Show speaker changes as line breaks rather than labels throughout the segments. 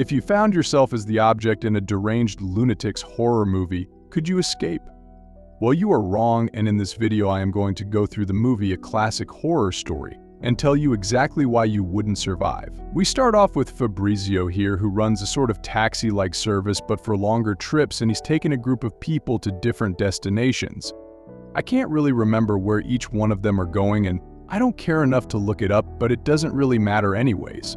If you found yourself as the object in a deranged lunatics horror movie, could you escape? Well, you are wrong, and in this video I am going to go through the movie A Classic Horror Story and tell you exactly why you wouldn't survive. We start off with Fabrizio here, who runs a sort of taxi-like service but for longer trips, and he's taken a group of people to different destinations. I can't really remember where each one of them are going, and I don't care enough to look it up, but it doesn't really matter anyways.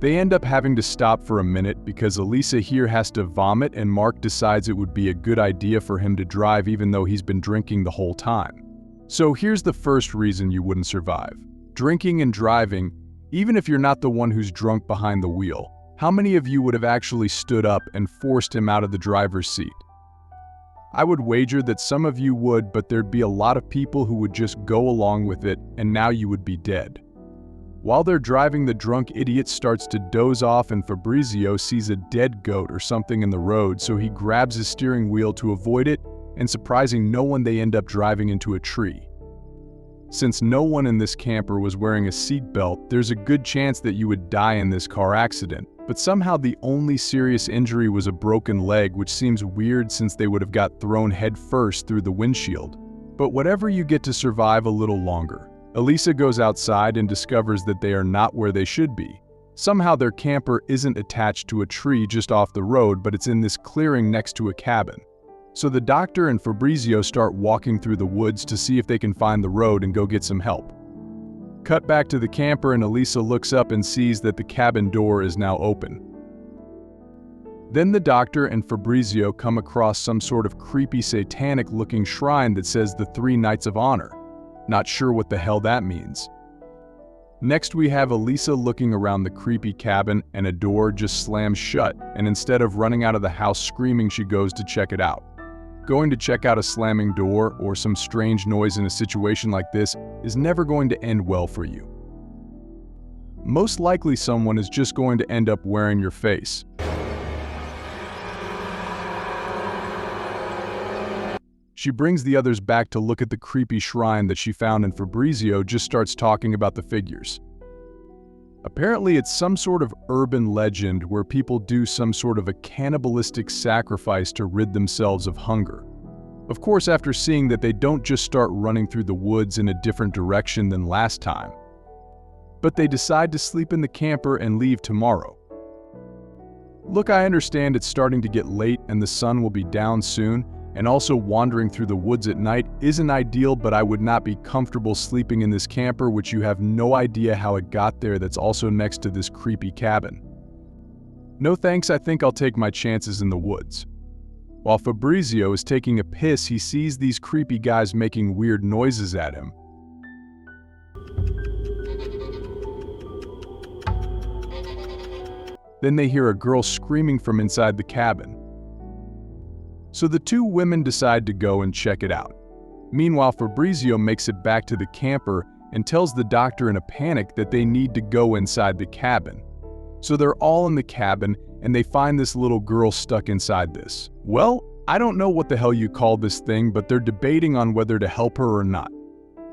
They end up having to stop for a minute because Elisa here has to vomit, and Mark decides it would be a good idea for him to drive even though he's been drinking the whole time. So here's the first reason you wouldn't survive. Drinking and driving, even if you're not the one who's drunk behind the wheel, how many of you would have actually stood up and forced him out of the driver's seat? I would wager that some of you would, but there'd be a lot of people who would just go along with it, and now you would be dead. While they're driving, the drunk idiot starts to doze off, and Fabrizio sees a dead goat or something in the road, so he grabs his steering wheel to avoid it, and surprising no one, they end up driving into a tree. Since no one in this camper was wearing a seatbelt, there's a good chance that you would die in this car accident, but somehow the only serious injury was a broken leg, which seems weird since they would have got thrown head first through the windshield. But whatever, you get to survive a little longer. Elisa goes outside and discovers that they are not where they should be. Somehow their camper isn't attached to a tree just off the road, but it's in this clearing next to a cabin. So the doctor and Fabrizio start walking through the woods to see if they can find the road and go get some help. Cut back to the camper, and Elisa looks up and sees that the cabin door is now open. Then the doctor and Fabrizio come across some sort of creepy satanic-looking shrine that says the 3 Knights of Honor. Not sure what the hell that means. Next we have Elisa looking around the creepy cabin, and a door just slams shut, and instead of running out of the house screaming, she goes to check it out. Going to check out a slamming door or some strange noise in a situation like this is never going to end well for you. Most likely someone is just going to end up wearing your face. She brings the others back to look at the creepy shrine that she found, and Fabrizio just starts talking about the figures. Apparently it's some sort of urban legend where people do some sort of a cannibalistic sacrifice to rid themselves of hunger. Of course, after seeing that, they don't just start running through the woods in a different direction than last time, but they decide to sleep in the camper and leave tomorrow. Look, I understand it's starting to get late and the sun will be down soon, and also wandering through the woods at night isn't ideal, but I would not be comfortable sleeping in this camper, which you have no idea how it got there, that's also next to this creepy cabin. No thanks, I think I'll take my chances in the woods. While Fabrizio is taking a piss, he sees these creepy guys making weird noises at him. Then they hear a girl screaming from inside the cabin. So the 2 women decide to go and check it out. Meanwhile, Fabrizio makes it back to the camper and tells the doctor in a panic that they need to go inside the cabin. So they're all in the cabin, and they find this little girl stuck inside this. Well, I don't know what the hell you call this thing, but they're debating on whether to help her or not,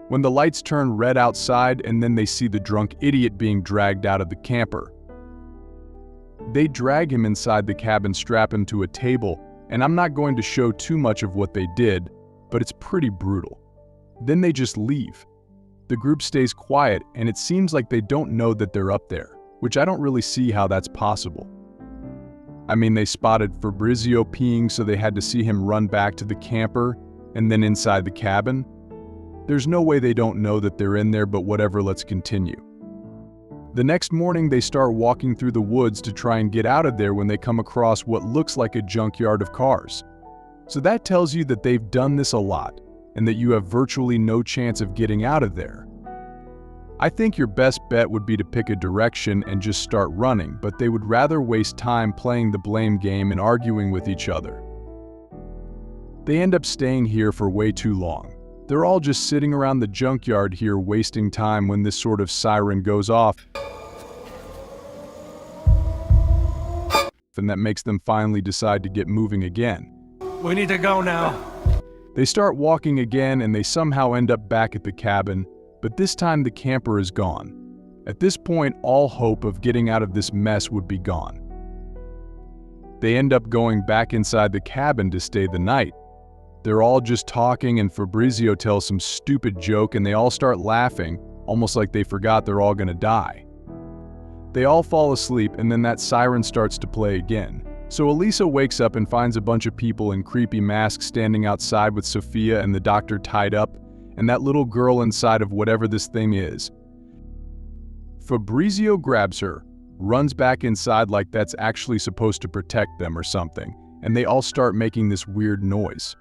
when the lights turn red outside, and then they see the drunk idiot being dragged out of the camper. They drag him inside the cabin, strap him to a table, and I'm not going to show too much of what they did, but it's pretty brutal. Then they just leave. The group stays quiet, and it seems like they don't know that they're up there, which I don't really see how that's possible. I mean, they spotted Fabrizio peeing, so they had to see him run back to the camper and then inside the cabin. There's no way they don't know that they're in there, but whatever, let's continue. The next morning, they start walking through the woods to try and get out of there when they come across what looks like a junkyard of cars. So that tells you that they've done this a lot, and that you have virtually no chance of getting out of there. I think your best bet would be to pick a direction and just start running, but they would rather waste time playing the blame game and arguing with each other. They end up staying here for way too long. They're all just sitting around the junkyard here wasting time when this sort of siren goes off, and that makes them finally decide to get moving again.
We need to go now.
They start walking again, and they somehow end up back at the cabin, but this time the camper is gone. At this point, all hope of getting out of this mess would be gone. They end up going back inside the cabin to stay the night. They're all just talking and Fabrizio tells some stupid joke and they all start laughing, almost like they forgot they're all gonna die. They all fall asleep and then that siren starts to play again. So Elisa wakes up and finds a bunch of people in creepy masks standing outside with Sophia and the doctor tied up, and that little girl inside of whatever this thing is. Fabrizio grabs her, runs back inside like that's actually supposed to protect them or something, and they all start making this weird noise.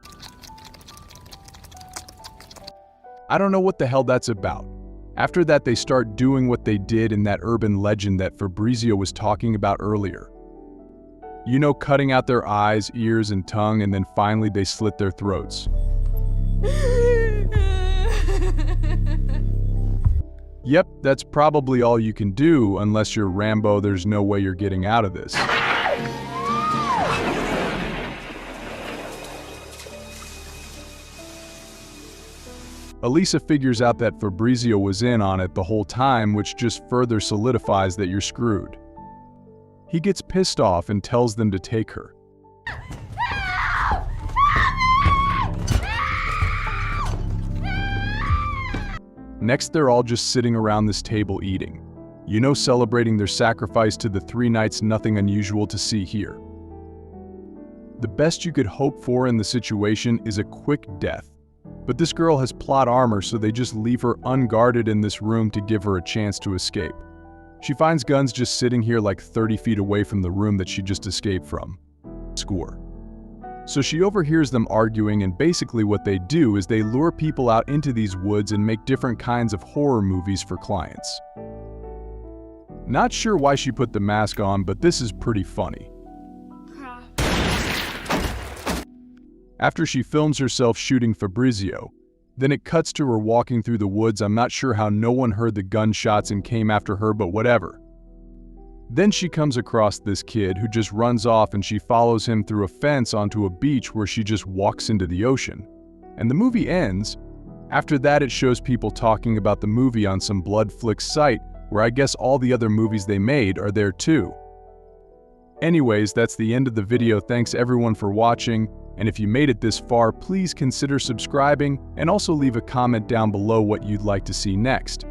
I don't know what the hell that's about. After that, they start doing what they did in that urban legend that Fabrizio was talking about earlier. You know, cutting out their eyes, ears, and tongue, and then finally they slit their throats. Yep, that's probably all you can do unless you're Rambo. There's no way you're getting out of this. Elisa figures out that Fabrizio was in on it the whole time, which just further solidifies that you're screwed. He gets pissed off and tells them to take her. Next, they're all just sitting around this table eating. You know, celebrating their sacrifice to the 3 knights, nothing unusual to see here. The best you could hope for in the situation is a quick death. But this girl has plot armor, so they just leave her unguarded in this room to give her a chance to escape. She finds guns just sitting here like 30 feet away from the room that she just escaped from. Score. So she overhears them arguing, and basically what they do is they lure people out into these woods and make different kinds of horror movies for clients. Not sure why she put the mask on, but this is pretty funny. After she films herself shooting Fabrizio, then it cuts to her walking through the woods. I'm not sure how no one heard the gunshots and came after her, but whatever. Then she comes across this kid who just runs off and she follows him through a fence onto a beach where she just walks into the ocean. And the movie ends. After that, it shows people talking about the movie on some blood flick site where I guess all the other movies they made are there too. Anyways, that's the end of the video. Thanks everyone for watching. And if you made it this far, please consider subscribing and also leave a comment down below what you'd like to see next.